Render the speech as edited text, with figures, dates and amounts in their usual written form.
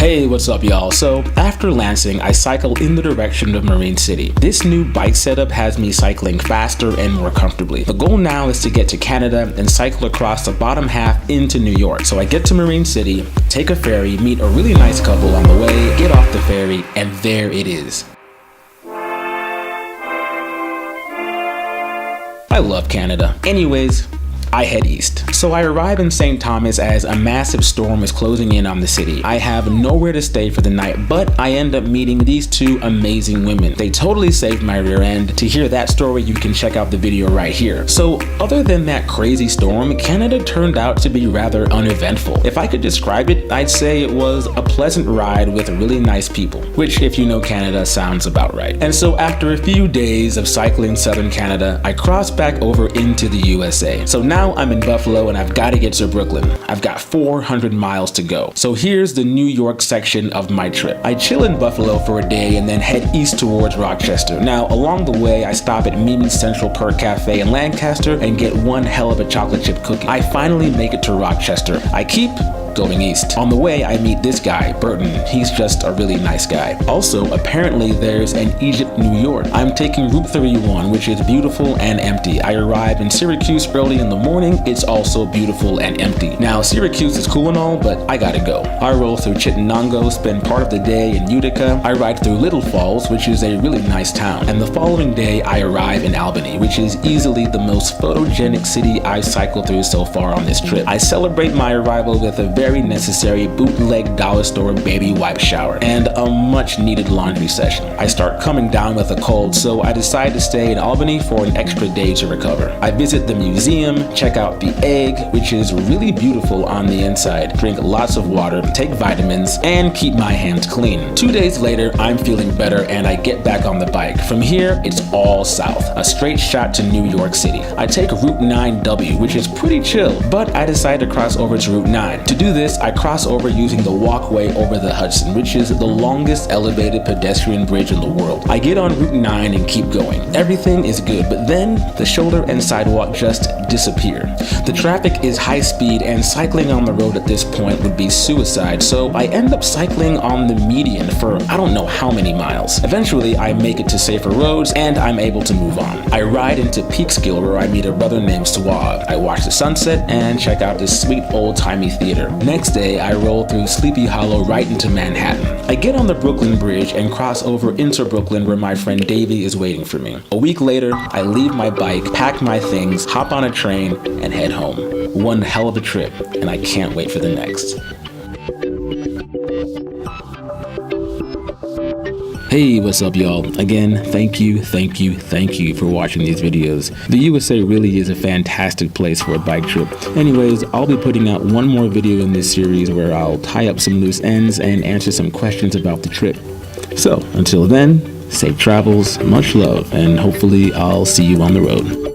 Hey, what's up y'all? So after Lansing, I cycle in the direction of Marine City. This new bike setup has me cycling faster and more comfortably. The goal now is to get to Canada and cycle across the bottom half into New York. So I get to Marine City, take a ferry, meet a really nice couple on the way, get off the ferry, and there it is. I love Canada. Anyways, I head east. So I arrive in St. Thomas as a massive storm is closing in on the city. I have nowhere to stay for the night, but I end up meeting these two amazing women. They totally saved my rear end. To hear that story, you can check out the video right here. So other than that crazy storm, Canada turned out to be rather uneventful. If I could describe it, I'd say it was a pleasant ride with really nice people, which if you know Canada sounds about right. And so after a few days of cycling southern Canada, I cross back over into the USA. So now I'm in Buffalo and I've got to get to Brooklyn. I've got 400 miles to go. So here's the New York section of my trip. I chill in Buffalo for a day and then head east towards Rochester. Now, along the way, I stop at Mimi's Central Perk Cafe in Lancaster and get one hell of a chocolate chip cookie. I finally make it to Rochester. I keep going east. On the way, I meet this guy, Burton. He's just a really nice guy. Also, apparently there's an Egypt, New York. I'm taking Route 31, which is beautiful and empty. I arrive in Syracuse early in the morning. It's also beautiful and empty. Now, Syracuse is cool and all, but I gotta go. I roll through Chittenango, spend part of the day in Utica. I ride through Little Falls, which is a really nice town. And the following day, I arrive in Albany, which is easily the most photogenic city I've cycled through so far on this trip. I celebrate my arrival with a very necessary bootleg dollar store baby wipe shower and a much needed laundry session. I start coming down with a cold, so I decide to stay in Albany for an extra day to recover. I visit the museum, check out the egg, which is really beautiful on the inside, drink lots of water, take vitamins, and keep my hands clean. 2 days later, I'm feeling better and I get back on the bike. From here, it's all south, a straight shot to New York City. I take Route 9W, which is pretty chill, but I decide to cross over to Route 9. To do this, I cross over using the walkway over the Hudson, which is the longest elevated pedestrian bridge in the world. I get on Route 9 and keep going. Everything is good, but then the shoulder and sidewalk just disappear. The traffic is high speed and cycling on the road at this point would be suicide, so I end up cycling on the median for I don't know how many miles. Eventually, I make it to safer roads and I'm able to move on. I ride into Peekskill where I meet a brother named Suave. I watch the sunset and check out this sweet old-timey theater. Next day, I roll through Sleepy Hollow right into Manhattan. I get on the Brooklyn Bridge and cross over into Brooklyn where my friend Davey is waiting for me. A week later, I leave my bike, pack my things, hop on a train, and head home. One hell of a trip, and I can't wait for the next. Hey, what's up y'all? Again, thank you for watching these videos. The USA really is a fantastic place for a bike trip. Anyways, I'll be putting out one more video in this series where I'll tie up some loose ends and answer some questions about the trip. So, until then, safe travels, much love, and hopefully I'll see you on the road.